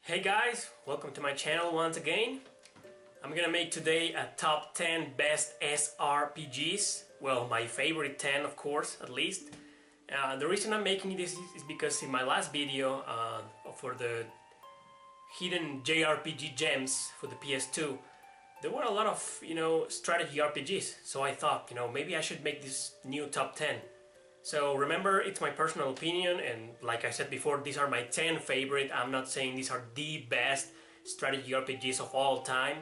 Hey guys, welcome to my channel once again. I'm gonna make today a top 10 best SRPGs. Well, my favorite 10 of course, at least. The reason I'm making this is because in my last video for the hidden JRPG gems for the PS2, there were a lot of, strategy RPGs. So I thought, maybe I should make this new top 10. So remember, it's my personal opinion, and like I said before, these are my 10 favorite. I'm not saying these are the best strategy RPGs of all time.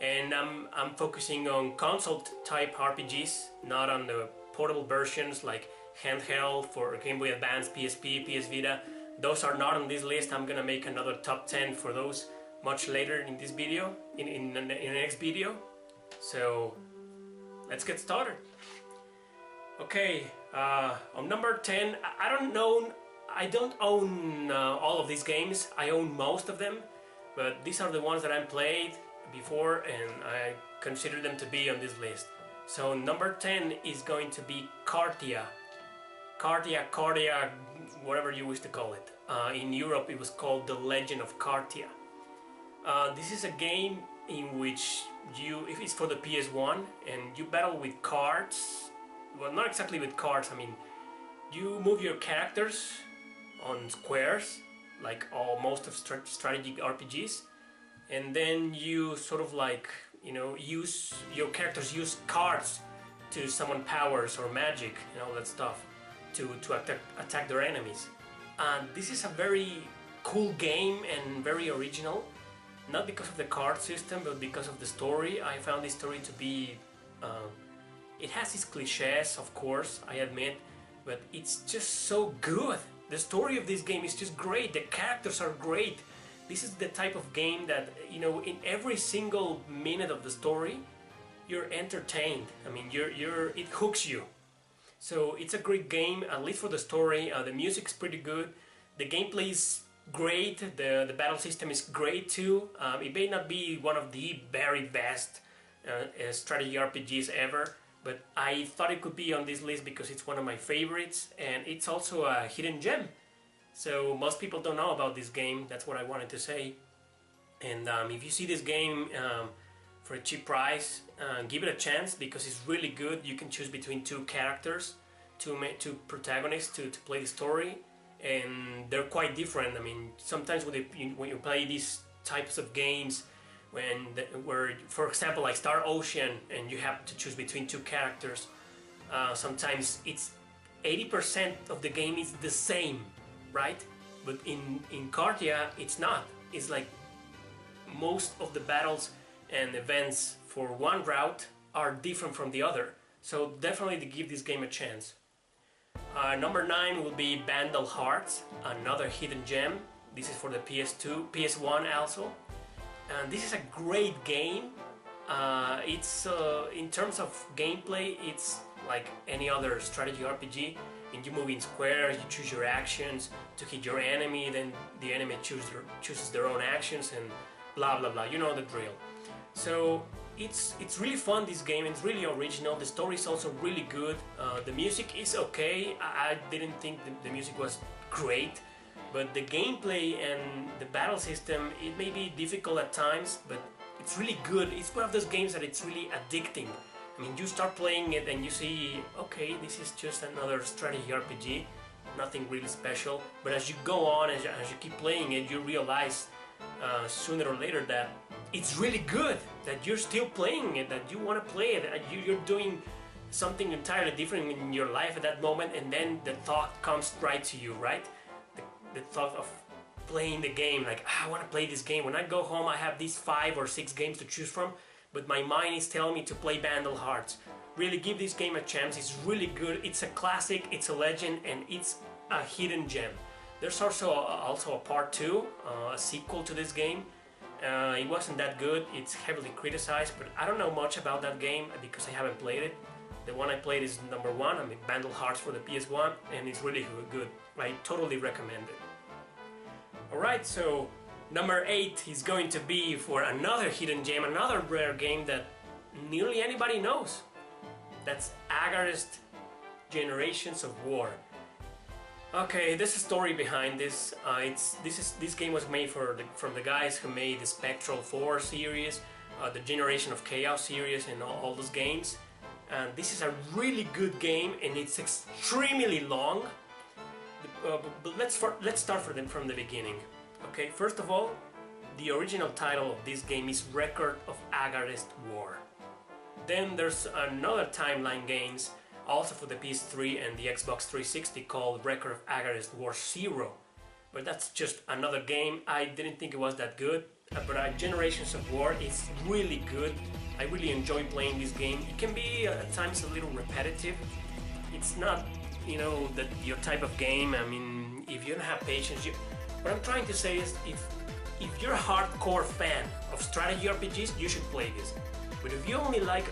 And I'm focusing on console type RPGs, not on the portable versions like handheld for Game Boy Advance, PSP, PS Vita. Those are not on this list. I'm gonna make another top 10 for those much later in this video, in the next video. So let's get started. Okay, on number 10, I don't own all of these games. I own most of them, but these are the ones that I played before and I consider them to be on this list. So number 10 is going to be Cartia, whatever you wish to call it. In Europe it was called The Legend of Cartia. This is a game in which if it's for the PS1, and you battle with cards. Well, not exactly with cards, I mean, you move your characters on squares, like most of strategic RPGs, and then you sort of like, your characters use cards to summon powers or magic and all that stuff to attack their enemies. And this is a very cool game and very original, not because of the card system, but because of the story. I found this story to be it has its cliches, of course, I admit, but it's just so good. The story of this game is just great. The characters are great. This is the type of game that, in every single minute of the story, you're entertained. I mean, it hooks you. So it's a great game, at least for the story. The music's pretty good. The gameplay is great. The battle system is great too. It may not be one of the very best strategy RPGs ever, but I thought it could be on this list because it's one of my favorites, and it's also a hidden gem. So most people don't know about this game. That's what I wanted to say. And if you see this game for a cheap price, give it a chance because it's really good. You can choose between two characters, two protagonists to play the story, and they're quite different. I mean, sometimes when you play these types of games, where, for example, like Star Ocean, and you have to choose between two characters, sometimes it's 80% of the game is the same, right? But in Cartia, it's not. It's like most of the battles and events for one route are different from the other. So definitely to give this game a chance. Number 9 will be Bandol Hearts, another hidden gem. This is for the PS2, PS1 also. And this is a great game. It's in terms of gameplay, it's like any other strategy RPG. And you move in squares, you choose your actions to hit your enemy, then the enemy chooses their own actions, and blah blah blah. You know the drill. So it's really fun, this game. It's really original. The story is also really good. The music is okay. I didn't think the music was great. But the gameplay and the battle system, it may be difficult at times, but it's really good. It's one of those games that it's really addicting. I mean, you start playing it and you see, okay, this is just another strategy RPG, nothing really special. But as you go on, as you keep playing it, you realize sooner or later that it's really good, that you're still playing it, that you want to play it, that you're doing something entirely different in your life at that moment, and then the thought comes right to you, right? The thought of playing the game, like, I want to play this game. When I go home, I have these 5 or 6 games to choose from, but my mind is telling me to play Bandol Hearts. Really give this game a chance. It's really good. It's a classic, it's a legend, and it's a hidden gem. There's also a part 2, a sequel to this game. It wasn't that good. It's heavily criticized, but I don't know much about that game because I haven't played it. The one I played is number 1, I mean Bandol Hearts for the PS1, and it's really good. I totally recommend it. Alright, so number 8 is going to be for another hidden gem, another rare game that nearly anybody knows. That's Agony Generations of War. Okay, there's a story behind this. This game was made from the guys who made the Spectral 4 series, the Generation of Chaos series, and all those games. And this is a really good game, and it's extremely long. But let's start from the beginning. Okay, first of all, the original title of this game is Record of Against War. Then there's another timeline games, also for the PS3 and the Xbox 360, called Record of Against War 0. But that's just another game. I didn't think it was that good. But Generations of War is really good. I really enjoy playing this game. It can be at times a little repetitive. It's not, your type of game. I mean, if you don't have patience, what I'm trying to say is if you're a hardcore fan of strategy RPGs, you should play this. But if you only like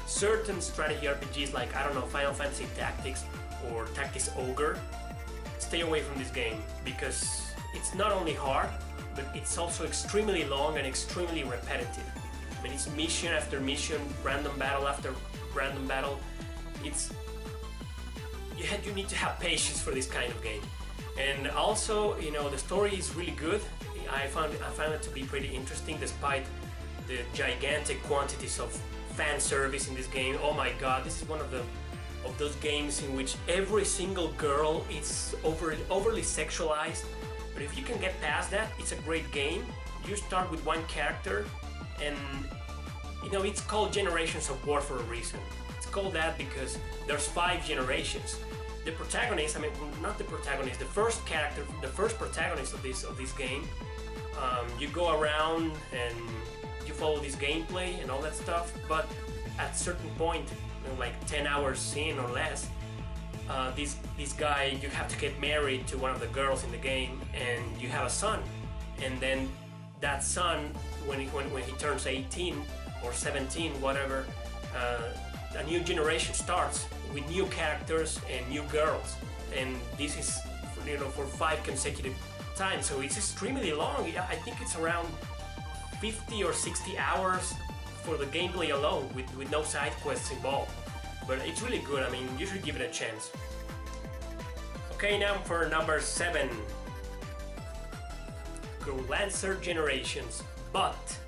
certain strategy RPGs like, I don't know, Final Fantasy Tactics or Tactics Ogre, stay away from this game, because it's not only hard, but it's also extremely long and extremely repetitive. I mean, it's mission after mission, random battle after random battle. You need to have patience for this kind of game. And also, the story is really good. I found it to be pretty interesting, despite the gigantic quantities of fan service in this game. Oh my god, this is one of those games in which every single girl is overly sexualized. But if you can get past that, it's a great game. You start with one character, and it's called Generations of War for a reason. It's called that because there's 5 generations. The protagonist, not the protagonist, the first character, the first protagonist of this game, you go around and you follow this gameplay and all that stuff, but at a certain point, like 10 hours in or less, this guy, you have to get married to one of the girls in the game, and you have a son. And then that son, when he turns 18 or 17, whatever, a new generation starts with new characters and new girls. And this is for 5 consecutive times, so it's extremely long. I think it's around 50 or 60 hours for the gameplay alone, with no side quests involved. But it's really good. You should give it a chance. Okay, now for number 7, Growlancer Generations. But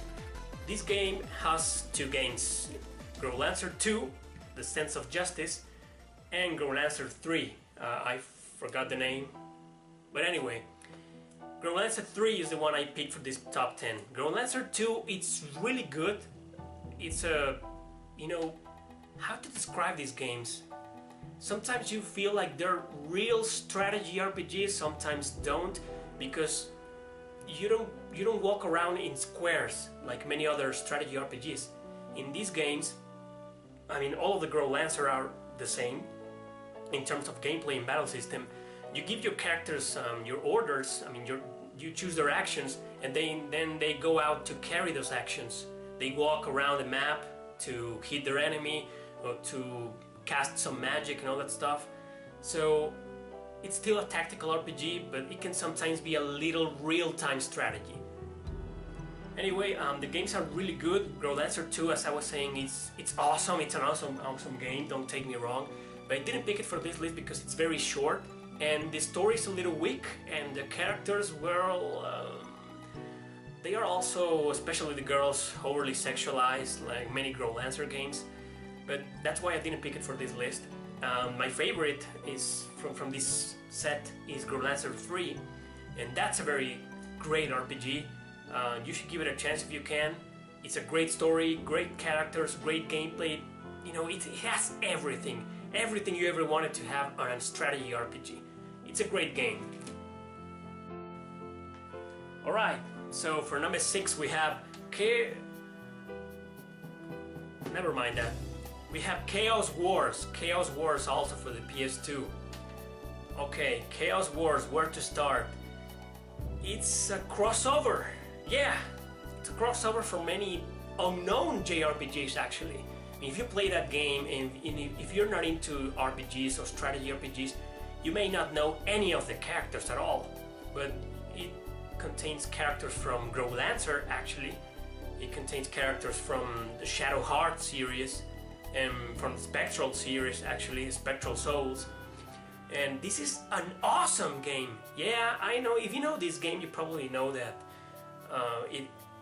this game has 2 games: Growlancer 2, The Sense of Justice, and Growlancer 3. I forgot the name, but anyway, Growlancer 3 is the one I picked for this top 10. Growlancer 2, it's really good. It's how to describe these games? Sometimes you feel like they're real strategy RPGs, sometimes don't, because you don't walk around in squares like many other strategy RPGs. In these games, all of the Growlancer are the same in terms of gameplay and battle system. You give your characters your orders. You choose their actions, and then they go out to carry those actions. They walk around the map to hit their enemy or to cast some magic and all that stuff. So it's still a tactical RPG, but it can sometimes be a little real-time strategy. Anyway, the games are really good. Growlancer 2, as I was saying, it's awesome. It's an awesome game, don't take me wrong. But I didn't pick it for this list because it's very short, and the story is a little weak, and the characters, well, they are also, especially the girls, overly sexualized, like many Growlancer games. But that's why I didn't pick it for this list. My favorite is from this set is Growlancer 3, and that's a very great RPG. You should give it a chance if you can. It's a great story, great characters, great gameplay. It has everything you ever wanted to have on a strategy RPG. It's a great game. Alright, so for number 6 we have never mind that. We have Chaos Wars. Chaos Wars also for the PS2. Okay, Chaos Wars, where to start? It's a crossover. Yeah, it's a crossover for many unknown JRPGs actually. If you play that game, and if you're not into RPGs or strategy RPGs, you may not know any of the characters at all. But it contains characters from Growlancer actually. It contains characters from the Shadow Hearts series, and from the Spectral series actually, Spectral Souls. And this is an awesome game. Yeah, I know, if you know this game, you probably know that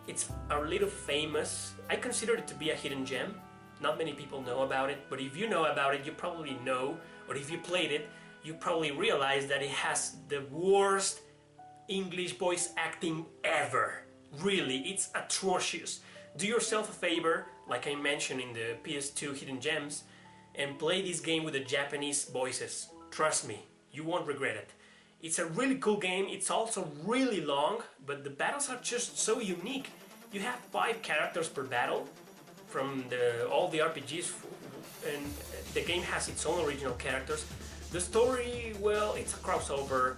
it's a little famous. I consider it to be a hidden gem. Not many people know about it, but if you know about it, you probably know, or if you played it, you probably realize that it has the worst English voice acting ever. Really, it's atrocious. Do yourself a favor, like I mentioned in the PS2 Hidden Gems, and play this game with the Japanese voices. Trust me, you won't regret it. It's a really cool game. It's also really long, but the battles are just so unique. You have 5 characters per battle from all the RPGs, and the game has its own original characters. The story, well, it's a crossover.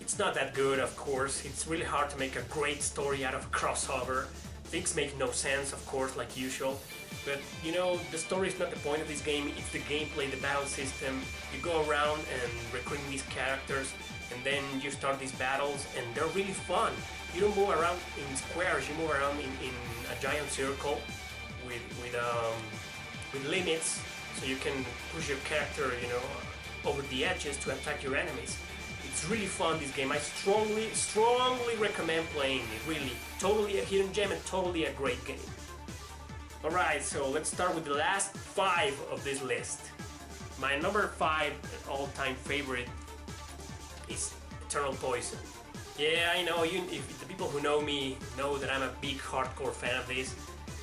It's not that good, of course. It's really hard to make a great story out of a crossover. Things make no sense, of course, like usual. But, you know, the story is not the point of this game. It's the gameplay, the battle system. You go around and recruiting these characters, and then you start these battles, and they're really fun. You don't move around in squares. You move around in a giant circle with limits, so you can push your character, you know, over the edges to attack your enemies. It's really fun, this game. I strongly recommend playing it, really. Totally a hidden gem and totally a great game. Alright, so let's start with the last 5 of this list. My number 5 all-time favorite is Eternal Poison. Yeah, I know, if the people who know me know that I'm a big hardcore fan of this,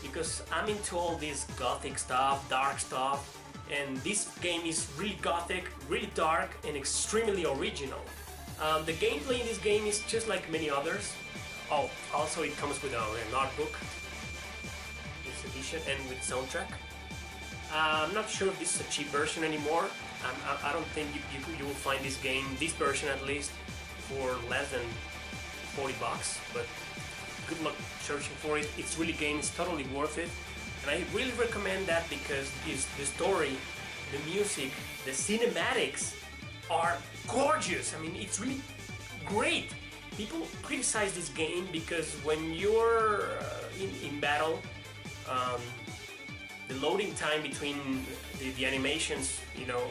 because I'm into all this gothic stuff, dark stuff, and this game is really gothic, really dark, and extremely original. The gameplay in this game is just like many others. Oh, also it comes with an art book, this edition, and with soundtrack. I'm not sure if this is a cheap version anymore. I don't think you will find this game, this version at least, for less than 40 bucks, but good luck searching for it. It's really it's totally worth it. And I really recommend that because the story, the music, the cinematics are gorgeous. I mean, it's really great. People criticize this game because when you're in battle, the loading time between the animations, you know,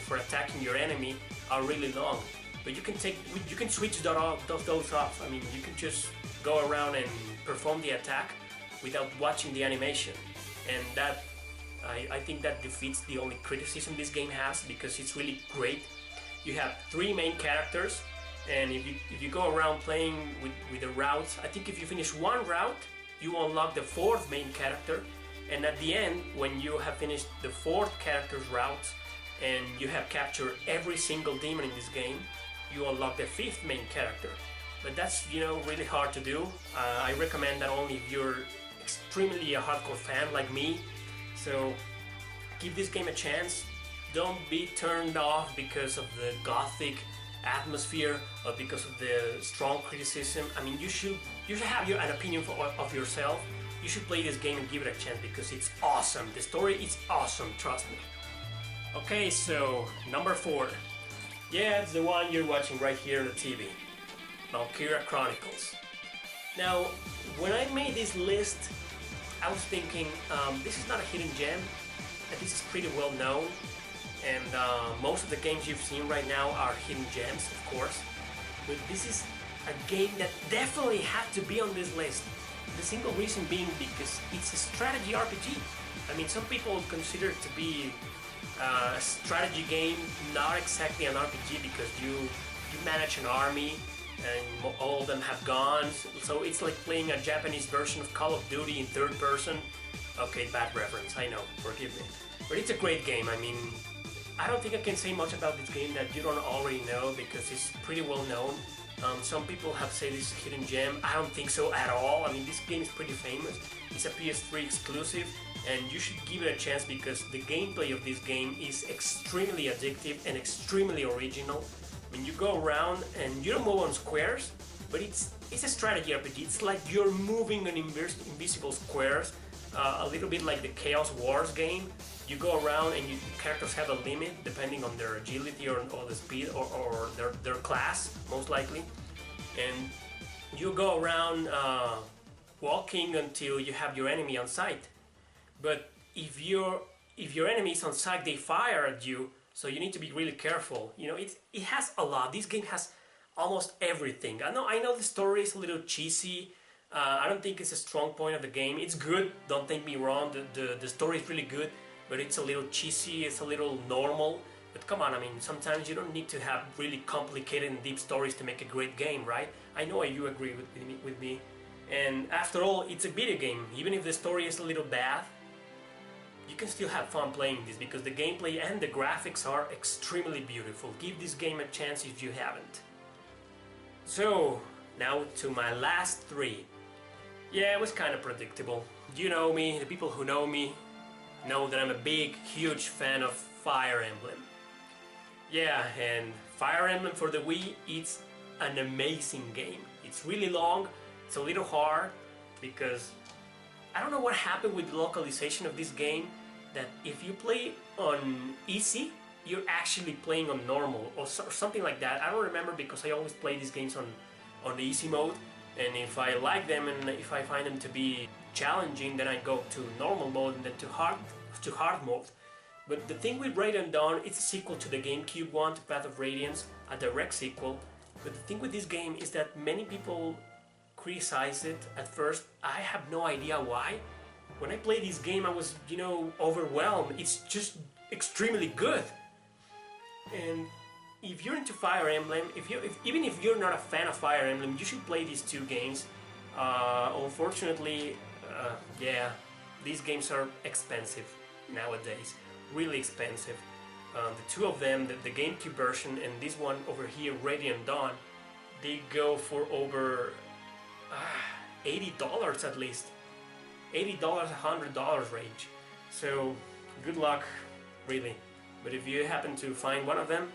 for attacking your enemy are really long. But you can switch those off. I mean, you can just go around and perform the attack without watching the animation. And that, I think that defeats the only criticism this game has, because it's really great. You have 3 main characters, and if you go around playing with the routes, I think if you finish 1 route, you unlock the 4th main character, and at the end, when you have finished the 4th character's route, and you have captured every single demon in this game, you unlock the 5th main character. But that's, you know, really hard to do. I recommend that only if you're extremely a hardcore fan like me. So give this game a chance. Don't be turned off because of the gothic atmosphere or because of the strong criticism. I mean, you should have an opinion of yourself. You should play this game and give it a chance because it's awesome. The story is awesome, trust me. Okay, so number 4. Yeah, it's the one you're watching right here on the TV. Valkyria Chronicles. Now, when I made this list, I was thinking, this is not a hidden gem, and this is pretty well known, and most of the games you've seen right now are hidden gems, of course, but this is a game that definitely had to be on this list. The single reason being because it's a strategy RPG. I mean, some people consider it to be a strategy game, not exactly an RPG, because you manage an army, and all of them have guns, so it's like playing a Japanese version of Call of Duty in 3rd person. Okay, bad reference, I know, forgive me. But it's a great game. I mean, I don't think I can say much about this game that you don't already know, because it's pretty well known. Some people have said it's a hidden gem. I don't think so at all. I mean, this game is pretty famous. It's a PS3 exclusive, and you should give it a chance because the gameplay of this game is extremely addictive and extremely original. I mean, you go around and you don't move on squares, but it's a strategy RPG. It's like you're moving on invisible squares, a little bit like the Chaos Wars game. You go around and characters have a limit depending on their agility or the speed or their class, most likely. And you go around walking until you have your enemy on sight. But if your enemy is on sight, they fire at you. so you need to be really careful. You know, it has a lot. This game has almost everything. I know the story is a little cheesy. I don't think it's a strong point of the game. It's good, don't take me wrong, the story is really good, but it's a little cheesy, it's a little normal. But come on, I mean, sometimes you don't need to have really complicated and deep stories to make a great game, right? I know you agree with me. And after all, it's a video game. Even if the story is a little bad, you can still have fun playing this because the gameplay and the graphics are extremely beautiful. Give this game a chance if you haven't. So, now to my last three. Yeah, it was kind of predictable. You know me, the people who know me know that I'm a big, huge fan of Fire Emblem. Yeah, and Fire Emblem for the Wii, it's an amazing game. It's really long, it's a little hard, because I don't know what happened with the localization of this game, that if you play on easy, you're actually playing on normal, or something like that. I don't remember because I always play these games on the easy mode, and if I like them and if I find them to be challenging, then I go to normal mode and then to hard mode. But the thing with Radiant Dawn, it's a sequel to the GameCube one, to Path of Radiance, a direct sequel. But the thing with this game is that many people criticize it at first. I have no idea why. When I played this game, I was, you know, overwhelmed. It's just extremely good. And if you're into Fire Emblem, even if you're not a fan of Fire Emblem, you should play these two games. Unfortunately, yeah, these games are expensive nowadays. Really expensive. The two of them, the GameCube version and this one over here, Radiant Dawn, they go for over $80 at least. $80, $100 range. So good luck, really. But if you happen to find one of them,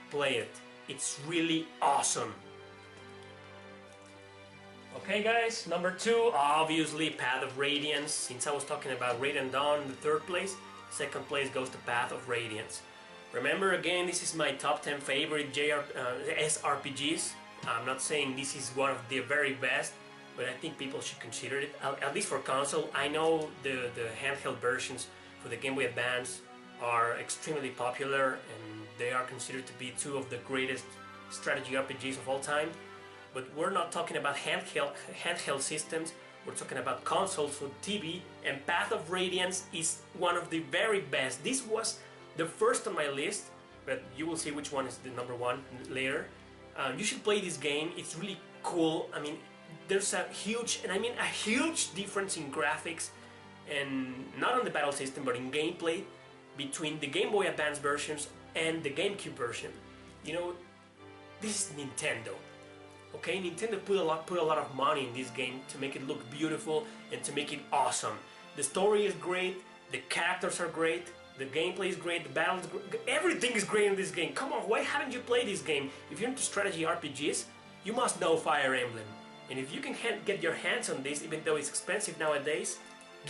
play it. It's really awesome. Okay guys, number two, obviously Path of Radiance. Since I was talking about Radiant Dawn in the third place, second place goes to Path of Radiance. Remember, again, this is my top 10 favorite SRPGs. I'm not saying this is one of the very best, but I think people should consider it, at least for console. I know the handheld versions for the Game Boy Advance are extremely popular, and they are considered to be two of the greatest strategy RPGs of all time. But we're not talking about handheld systems, we're talking about consoles for TV, and Path of Radiance is one of the very best. This was the first on my list, but you will see which one is the number one later. You should play this game, it's really cool. I mean, there's a huge, and I mean a huge difference in graphics, and not on the battle system, but in gameplay, between the Game Boy Advance versions and the GameCube version. You know, this is Nintendo. Okay, Nintendo put a lot of money in this game to make it look beautiful and to make it awesome. The story is great, the characters are great, the gameplay is great, the battles, everything is great in this game. Come on, why haven't you played this game? If you're into strategy RPGs, you must know Fire Emblem. And if you can get your hands on this, even though it's expensive nowadays,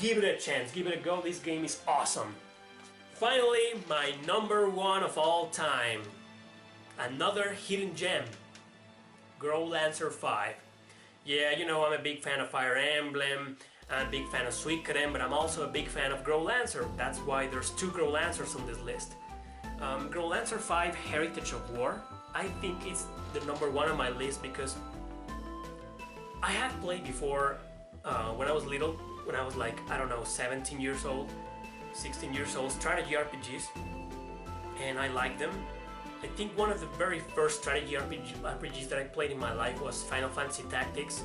give it a chance, give it a go. This game is awesome. Finally, my number one of all time, another hidden gem, Growlancer 5. Yeah, you know, I'm a big fan of Fire Emblem, I'm a big fan of Suikoden, but I'm also a big fan of Growlancer. That's why there's two Growlancers on this list. Growlancer 5 Heritage of War, I think it's the number one on my list because I have played before when I was little, when I was like, I don't know, 17 years old, 16 years old, strategy RPGs, and I like them. I think one of the very first strategy RPGs that I played in my life was Final Fantasy Tactics,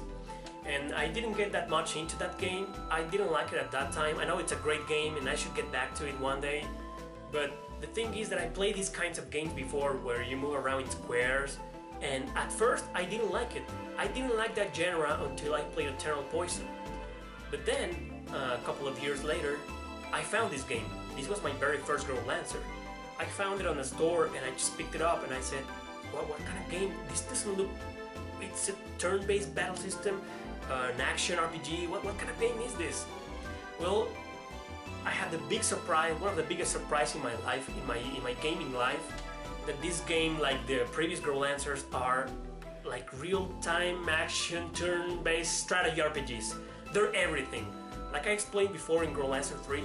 and I didn't get that much into that game. I didn't like it at that time. I know it's a great game and I should get back to it one day, but the thing is that I played these kinds of games before where you move around in squares, and at first I didn't like it. I didn't like that genre until I played Eternal Poison. But then, a couple of years later, I found this game. This was my very first Growlancer. I found it on a store and I just picked it up and I said, what kind of game? This doesn't look... It's a turn-based battle system, an action RPG. What kind of game is this? Well, I had the big surprise, one of the biggest surprises in my life, in my gaming life, that this game, like the previous Growlancers, are like real-time action turn-based strategy RPGs. They're everything. Like I explained before in Growlancer 3,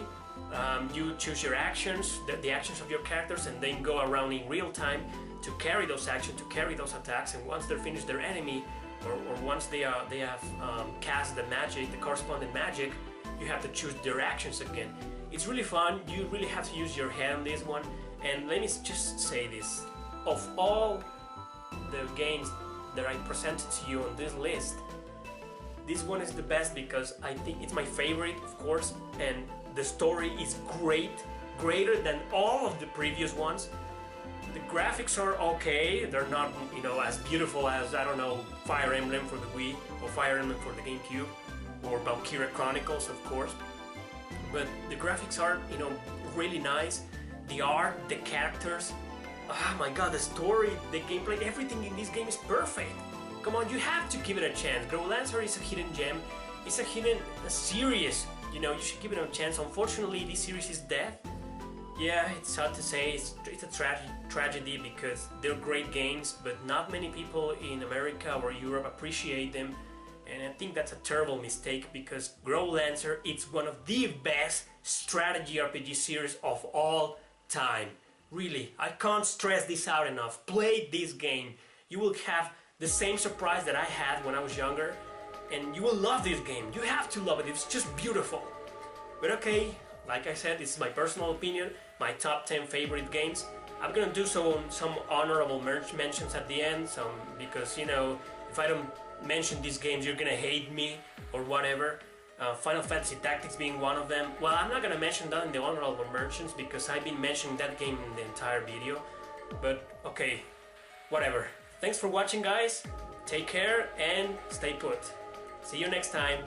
You choose your actions, the actions of your characters, and then go around in real time to carry those actions, to carry those attacks. And once they're finished their enemy, or once they have cast the magic, the corresponding magic, you have to choose their actions again. It's really fun. You really have to use your head on this one. And let me just say this: of all the games that I presented to you on this list, this one is the best because I think it's my favorite, of course, and the story is greater than all of the previous ones. The graphics are okay, they're not, you know, as beautiful as, I don't know, Fire Emblem for the Wii, or Fire Emblem for the GameCube, or Valkyria Chronicles, of course. But the graphics are, you know, really nice. The art, the characters, oh my god, the story, the gameplay, everything in this game is perfect. Come on, you have to give it a chance. GrowLancer is a hidden gem. It's a hidden series. You know, you should give it a chance. Unfortunately, this series is dead. Yeah, it's sad to say. It's a tragedy because they're great games, but not many people in America or Europe appreciate them. And I think that's a terrible mistake because GrowLancer is one of the best strategy RPG series of all time. Really, I can't stress this out enough. Play this game. You will have the same surprise that I had when I was younger, and you will love this game. You have to love it. It's just beautiful. But okay, like I said, this is my personal opinion, my top 10 favorite games. I'm gonna do some honorable mentions at the end, because, you know, if I don't mention these games, you're gonna hate me or whatever. Final Fantasy Tactics being one of them. Well, I'm not gonna mention that in the honorable mentions because I've been mentioning that game in the entire video. But okay, whatever. Thanks for watching, guys. Take care and stay put. See you next time.